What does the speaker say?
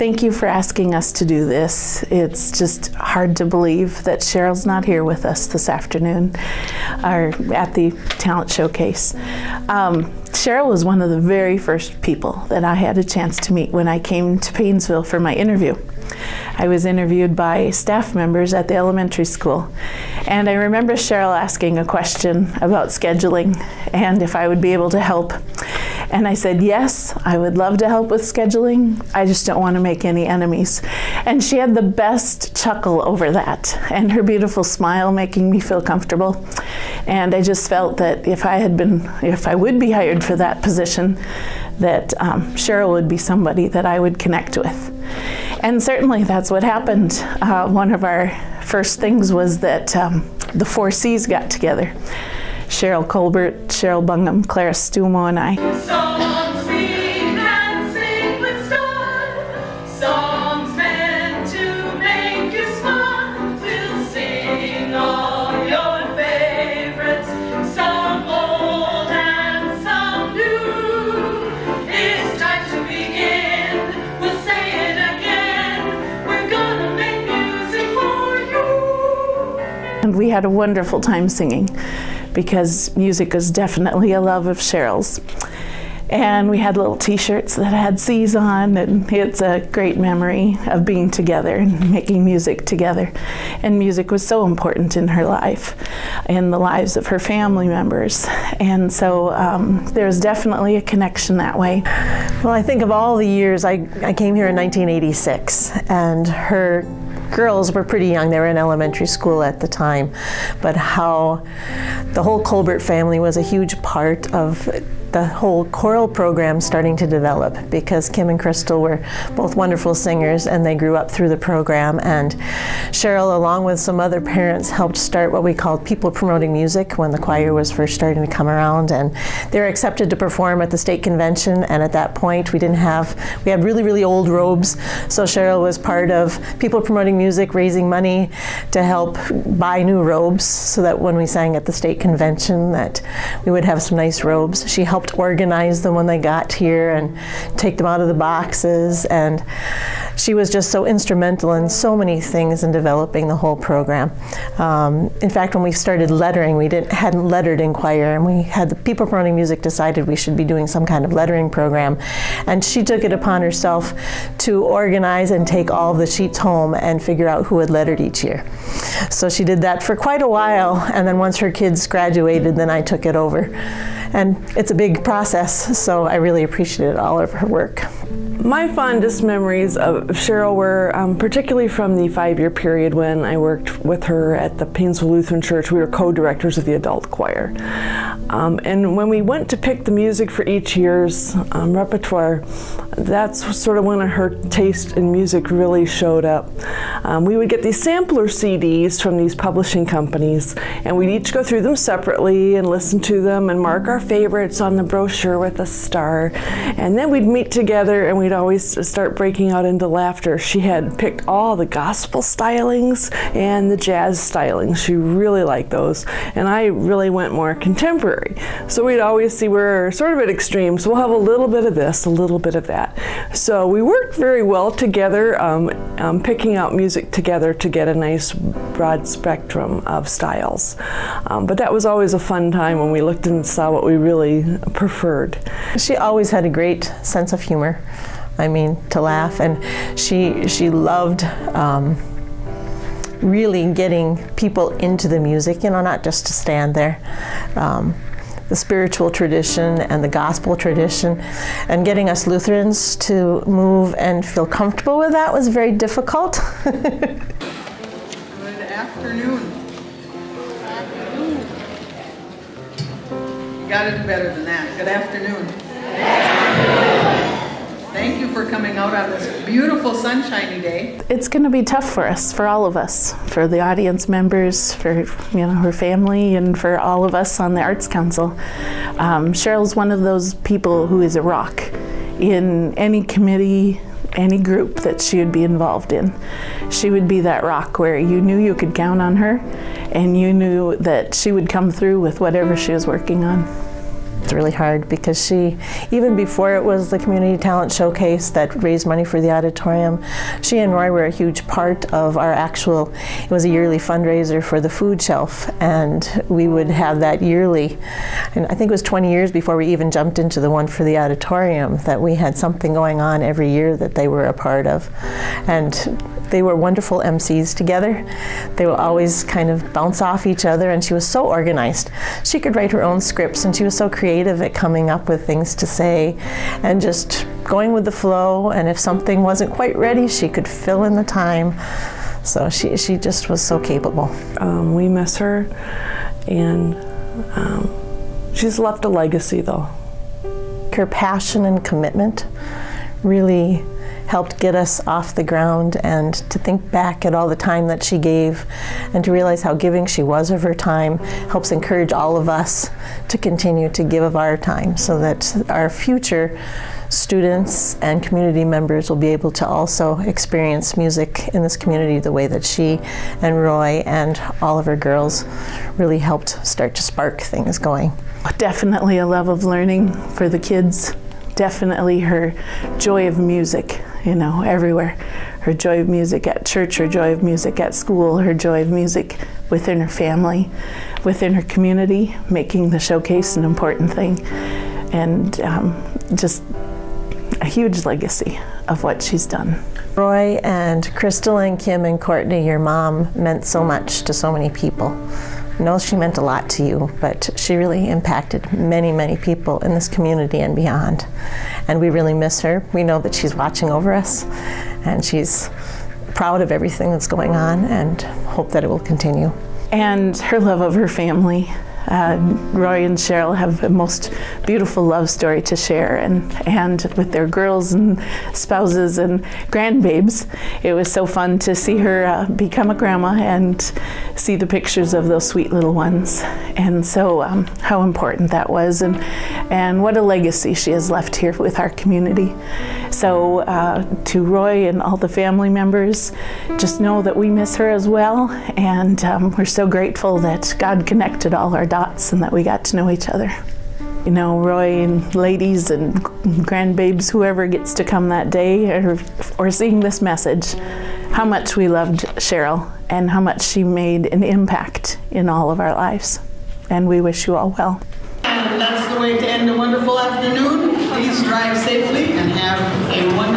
Thank you for asking us to do this. It's just hard to believe that Cheryl's not here with us this afternoon or at the talent showcase. Cheryl was one of the very first people that I had a chance to meet when I came to Paynesville for my interview. I was interviewed by staff members at the elementary school, and I remember Cheryl asking a question about scheduling and if I would be able to help. And I said, yes, I would love to help with scheduling. I just don't want to make any enemies. And she had the best chuckle over that, and her beautiful smile making me feel comfortable. And I just felt that if I would be hired for that position, that Cheryl would be somebody that I would connect with. And certainly that's what happened. One of our first things was that the 4 C's got together. Cheryl Colbert, Cheryl Bungham, Clara Stumo, and I. Songs we can sing with style, songs meant to make you smile. We'll sing all your favorites, some old and some new. It's time to begin, we'll say it again. We're gonna make music for you. And we had a wonderful time singing, because music is definitely a love of Cheryl's. And we had little t-shirts that had C's on, and it's a great memory of being together and making music together. And music was so important in her life, in the lives of her family members. And so there's definitely a connection that way. Well, I think of all the years, I came here in 1986, and her girls were pretty young. They were in elementary school at the time. But how the whole Colbert family was a huge part of the whole choral program starting to develop, because Kim and Crystal were both wonderful singers and they grew up through the program. And Cheryl, along with some other parents, helped start what we called People Promoting Music when the choir was first starting to come around, and they were accepted to perform at the state convention. And at that point we had really, really old robes, so Cheryl was part of People Promoting Music, raising money to help buy new robes so that when we sang at the state convention that we would have some nice robes. She helped organize them when they got here and take them out of the boxes, and she was just so instrumental in so many things in developing the whole program. In fact, when we started lettering, we hadn't lettered in choir, and we had the People Promoting Music decided we should be doing some kind of lettering program, and she took it upon herself to organize and take all of the sheets home and figure out who had lettered each year. So she did that for quite a while, and then once her kids graduated, then I took it over. And it's a big process, so I really appreciated all of her work. My fondest memories of Cheryl were particularly from the 5-year period when I worked with her at the Paynesville Lutheran Church. We were co-directors of the adult choir. And when we went to pick the music for each year's repertoire, that's sort of when her taste in music really showed up. We would get these sampler CDs from these publishing companies, and we'd each go through them separately and listen to them and mark our favorites on the brochure with a star. And then we'd meet together and we'd always start breaking out into laughter. She had picked all the gospel stylings and the jazz stylings. She really liked those. And I really went more contemporary. So we'd always see we're sort of at extremes. We'll have a little bit of this, a little bit of that. So we worked very well together, picking out music together to get a nice broad spectrum of styles. But that was always a fun time when we looked and saw what we really preferred. She always had a great sense of humor. I mean, to laugh, and she loved really getting people into the music, not just to stand there. The spiritual tradition and the gospel tradition, and getting us Lutherans to move and feel comfortable with that was very difficult. Good afternoon. You gotta do better than that. Good afternoon. Thank you for coming out on this beautiful sunshiny day. It's going to be tough for us, for all of us, for the audience members, for her family, and for all of us on the Arts Council. Cheryl's one of those people who is a rock in any committee, any group that she would be involved in. She would be that rock where you knew you could count on her, and you knew that she would come through with whatever she was working on. worked really hard because she, even before it was the Community Talent Showcase that raised money for the auditorium, she and Roy were a huge part of our actual, it was a yearly fundraiser for the food shelf, and we would have that yearly. And I think it was 20 years before we even jumped into the one for the auditorium that we had something going on every year that they were a part of. And they were wonderful MCs together. They would always kind of bounce off each other, and she was so organized. She could write her own scripts, and she was so creative at coming up with things to say and just going with the flow, and if something wasn't quite ready, she could fill in the time. So she just was so capable. We miss her, and she's left a legacy though. Her passion and commitment really helped get us off the ground, and to think back at all the time that she gave and to realize how giving she was of her time helps encourage all of us to continue to give of our time so that our future students and community members will be able to also experience music in this community the way that she and Roy and all of her girls really helped start to spark things going. Definitely a love of learning for the kids. Definitely her joy of music, you know, everywhere. Her joy of music at church, her joy of music at school, her joy of music within her family, within her community, making the showcase an important thing. And just a huge legacy of what she's done. Roy and Crystal and Kim and Courtney, your mom, meant so much to so many people. I know she meant a lot to you, but she really impacted many, many people in this community and beyond. And we really miss her. We know that she's watching over us, and she's proud of everything that's going on and hope that it will continue. And her love of her family. Roy and Cheryl have a most beautiful love story to share, and with their girls and spouses and grandbabes. It was so fun to see her become a grandma and see the pictures of those sweet little ones, and so how important that was, and what a legacy she has left here with our community. So to Roy and all the family members, just know that we miss her as well, and we're so grateful that God connected all our dots and that we got to know each other. You know, Roy and ladies and grandbabes, whoever gets to come that day or seeing this message, how much we loved Cheryl and how much she made an impact in all of our lives. And we wish you all well. And that's the way to end a wonderful afternoon. Please drive safely and have a wonderful